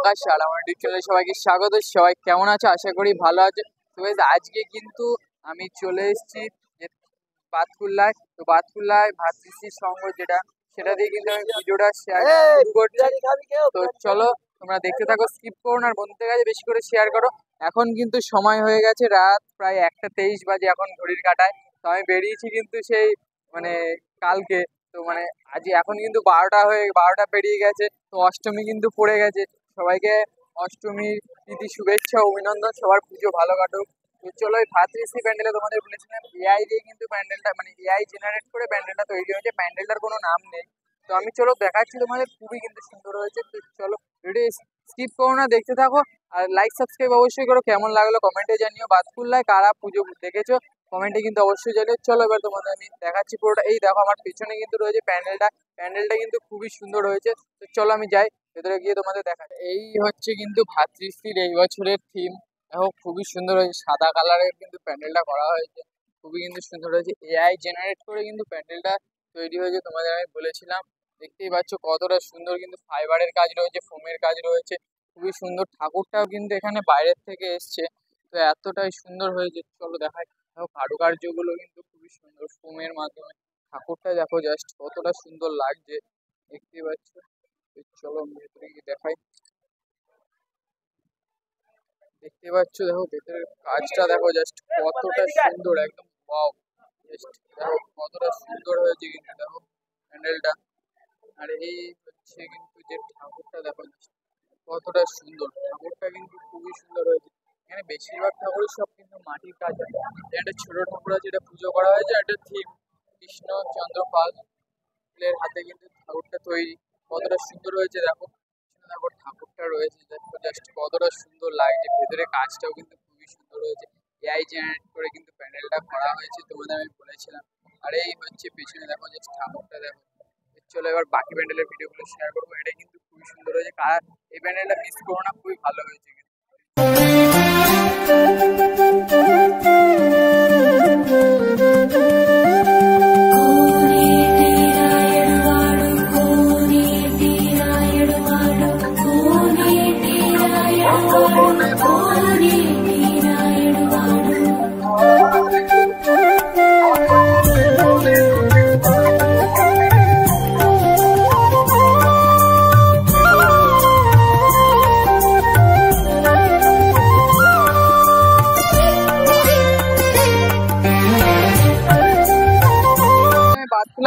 আকাশ আর আমার ইউটিউব চ্যানেলে সবাইকে স্বাগত। সবাই কেমন আছে? আশা করি ভালো আছে। তো আজকে কিন্তু আমি চলে এসেছি বাতকুল্লায়। তো বাতকুল্লায় ভাতৃশ্রী সংঘ সেটা দিয়ে কিন্তু আমি ভিডিওটা শেয়ার শুরু করছি। তো চলো তোমরা দেখতে থাকো, স্কিপ করো না, আর বন্ধুদের কাছে বেশি করে শেয়ার করো। এখন কিন্তু সময় হয়ে গেছে রাত প্রায় 1:23 বাজে এখন ঘড়ির কাঁটায়। তো আমি বেরিয়েছি কিন্তু সেই কালকে। তো আজ এখন কিন্তু 12টা পেরিয়ে গেছে। তো অষ্টমী কিন্তু পড়ে গেছে। সবাইকে অষ্টমীর প্রীতি শুভেচ্ছা অভিনন্দন, সবার পুজো ভালো কাটুক। তো চলো এই ভাতৃশ্রী প্যান্ডেলে তোমাদের বলেছিলাম এআই দিয়ে কিন্তু প্যান্ডেলটা এআই জেনারেট করে প্যান্ডেলটা তৈরি হয়েছে। প্যান্ডেলটার কোনো নাম নেই। তো আমি চলো দেখাচ্ছি তোমাদের, খুবই কিন্তু সুন্দর হয়েছে। তো চলো ভিডিও স্কিপ করো না, দেখতে থাকো। আর লাইক সাবস্ক্রাইব অবশ্যই করো। কেমন লাগলো কমেন্টে জানিও। বাতকুল্লায় কারা পুজো দেখেছো কমেন্টে কিন্তু অবশ্যই জানিও। চলো এবার তোমাদের আমি দেখাচ্ছি পুরোটা। এই দেখো আমার পেছনে কিন্তু রয়েছে প্যান্ডেলটা কিন্তু খুবই সুন্দর হয়েছে। তো চলো আমি যাই ভেতরে গিয়ে তোমাদের দেখাচ্ছি। এই হচ্ছে কিন্তু ভাতৃশ্রীর এই বছরের থিম। দেখো খুবই সুন্দর হয়েছে, সাদা কালারের কিন্তু প্যান্ডেলটা করা হয়েছে। খুবই কিন্তু সুন্দর হয়েছে, এআই জেনারেট করে কিন্তু প্যান্ডেলটা তৈরি হয়েছে। তোমাদের আমি বলেছিলাম, দেখতেই পাচ্ছ কতটা সুন্দর কিন্তু ফাইবারের কাজ রয়েছে, ফোমের কাজ রয়েছে। খুবই সুন্দর, ঠাকুরটাও কিন্তু এখানে বাইরের থেকে এসছে। তো এতটাই সুন্দর হয়েছে, চলো দেখাই। দেখো কারুকার্যগুলো কিন্তু খুবই সুন্দর, ফোমের মাধ্যমে ঠাকুরটা দেখো জাস্ট কতটা সুন্দর লাগছে, দেখতেই পাচ্ছ। চলো ভেতরে গিয়ে দেখাই। দেখতে পাচ্ছ দেখো ভেতরের কাজটা দেখো জাস্ট কতটা সুন্দর, একদম ওয়াও। জাস্ট দেখো কতটা সুন্দর হয়েছে কিন্তু দেখো প্যান্ডেলটা। আর এই হচ্ছে কিন্তু যে ঠাকুরটা দেখো কতটা সুন্দর, ঠাকুরটা কিন্তু খুবই সুন্দর হয়েছে। এখানে বেশিরভাগ ঠাকুরই সব কিন্তু মাটির কাজ হয়। একটা ছোট ঠাকুর আছে, এটা পুজো করা হয়েছে, একটা থিম কৃষ্ণচন্দ্র পালের হাতে কিন্তু ঠাকুরটা তৈরি। কতটা সুন্দর হয়েছে দেখো। দেখো ঠাকুরটা রয়েছে দেখো জাস্ট কতটা সুন্দর লাগছে। ভেতরে কাজটাও কিন্তু খুবই সুন্দর হয়েছে, এআই জেনারেট করে কিন্তু প্যান্ডেলটা করা হয়েছে, তোমাদের আমি বলেছিলাম। আর এই হচ্ছে পেছনে দেখো জাস্ট ঠাকুরটা দেখো। চলো এবার বাকি প্যান্ডেলের ভিডিওগুলো শেয়ার করবো। এটা কিন্তু খুবই সুন্দর হয়েছে, কারা এই প্যান্ডেলটা মিস করো না, খুবই ভালো হয়েছে কিন্তু।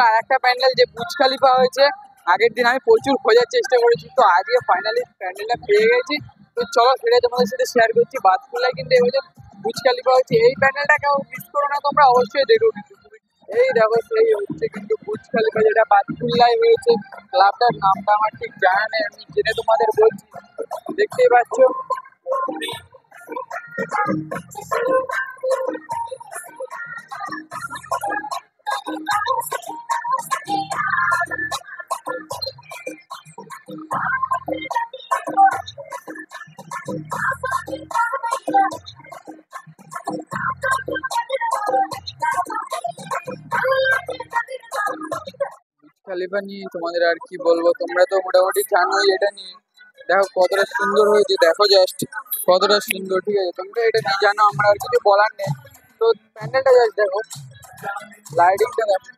আর একটা প্যান্ডেল যে বুর্জ খলিফা হয়েছে, আগের দিন আমি প্রচুর খোঁজার চেষ্টা করেছি, তো আজকে ফাইনালি প্যান্ডেলটা পেয়ে গেছি। তো চলো সেটা তোমাদের সাথে শেয়ার করছি। বাতকুল্লায় কিন্তু এই বছর বুর্জ খলিফা হচ্ছে, এই প্যান্ডেলটা কেউ মিস করো না, তোমরা অবশ্যই দেখো কিন্তু। এই দেখো সেই হচ্ছে কিন্তু বুর্জ খলিফা, যেটা বাতকুল্লায় হয়েছে। ক্লাবটার নামটা আমার ঠিক জানা নেই, আমি জেনে তোমাদের বলছি। দেখতেই পাচ্ছ খলিফা নিয়ে তোমাদের আর কি বলবো, তোমরা তো মোটামুটি জানোই এটা নিয়ে। দেখো কতটা সুন্দর হয়েছে, দেখো জাস্ট কতটা সুন্দর, ঠিক আছে? তোমরা এটা নিয়ে জানো, আমরা আর কিছু বলার নেই। তো প্যান্ডেলটা জাস্ট দেখো, লাইটিংটা দেখো।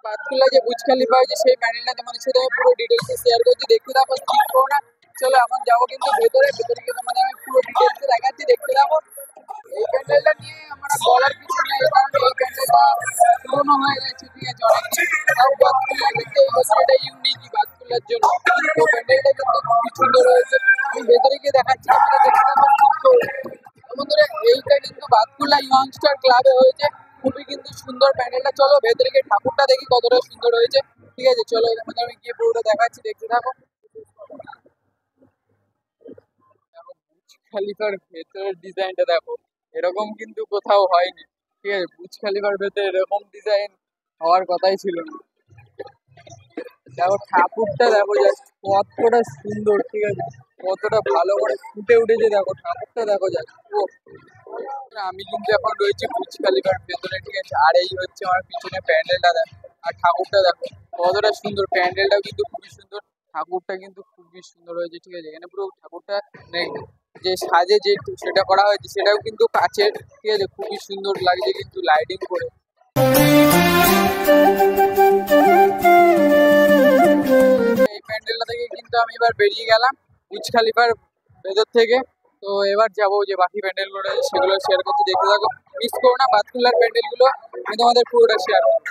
বাতকুল্লায় যে বুর্জ খলিফা হয়েছে সেই প্যান্ডেলটা তোমাদের সাথে আমি পুরো ডিটেলসে শেয়ার করছি, দেখতে থাকো, স্কিপ করো না। চলো এখন যাবো কিন্তু ভেতরে গিয়ে তোমাদের আমি পুরো ডিটেলসে দেখাচ্ছি, দেখতে থাকো। এই প্যান্ডেলটা নিয়ে আমরা বলার কিছু নেই, কারণ এই প্যান্ডেলটা পুরোনো হয়ে গেছে, ঠিক আছে? অনেকদিন তাও বাতকুল্লায় কিন্তু এই বছর এটা ইউনিকই বাতকুল্লার জন্য। তো প্যান্ডেলটা কিন্তু খুবই সুন্দর হয়েছে, আমি ভেতরে গিয়ে দেখাচ্ছি, আপনারা দেখতে থাকো। বন্ধুরা এইটা কিন্তু বাতকুল্লা ইয়ংস্টার ক্লাবে হয়েছে, খুবই কিন্তু সুন্দর প্যান্ডেলটা। চলো ভেতরে গিয়ে ঠাকুরটা দেখি কতটা সুন্দর হয়েছে, ঠিক আছে? চলো তোমাদের আমি গিয়ে পুরোটা দেখাচ্ছি, দেখতে থাকো। দেখো বুর্জ খলিফার ভেতরের ডিজাইনটা দেখো, এরকম কিন্তু কোথাও হয়নি, ঠিক আছে? বুর্জ খলিফার ভেতরে এরকম ডিজাইন হওয়ার কথাই ছিল না। দেখো ঠাকুরটা দেখো জাস্ট কতটা সুন্দর, ঠিক আছে? কতটা ভালো করে ফুটে উঠেছে দেখো ঠাকুরটা, দেখো জাস্ট। আমি কিন্তু এখন রয়েছি বুর্জ খলিফার ভেতরে, ঠিক আছে? আর এই হচ্ছে আমার পিছনে প্যান্ডেলটা দেখো, আর ঠাকুরটা দেখো কতটা সুন্দর, প্যান্ডেলটাও কিন্তু খুবই সুন্দর, ঠাকুরটা কিন্তু খুবই সুন্দর হয়েছে। ঠিক আছে, এখানে পুরো ঠাকুরটা মানে যে সাজে যে সেটা করা হয়েছে সেটাও কিন্তু কাচের। ঠিক আছে, খুবই সুন্দর লাগছে কিন্তু লাইটিং করে। এই প্যান্ডেলটা থেকে কিন্তু আমি এবার বেরিয়ে গেলাম বুর্জ খলিফার ভেতর থেকে। তো এবার যাবো যে বাকি প্যান্ডেলগুলো রয়েছে সেগুলো শেয়ার করতে, দেখতে থাকো। মিস করো না বাতকুল্লার প্যান্ডেলগুলো, আমি তোমাদের পুরোটা শেয়ার করবো।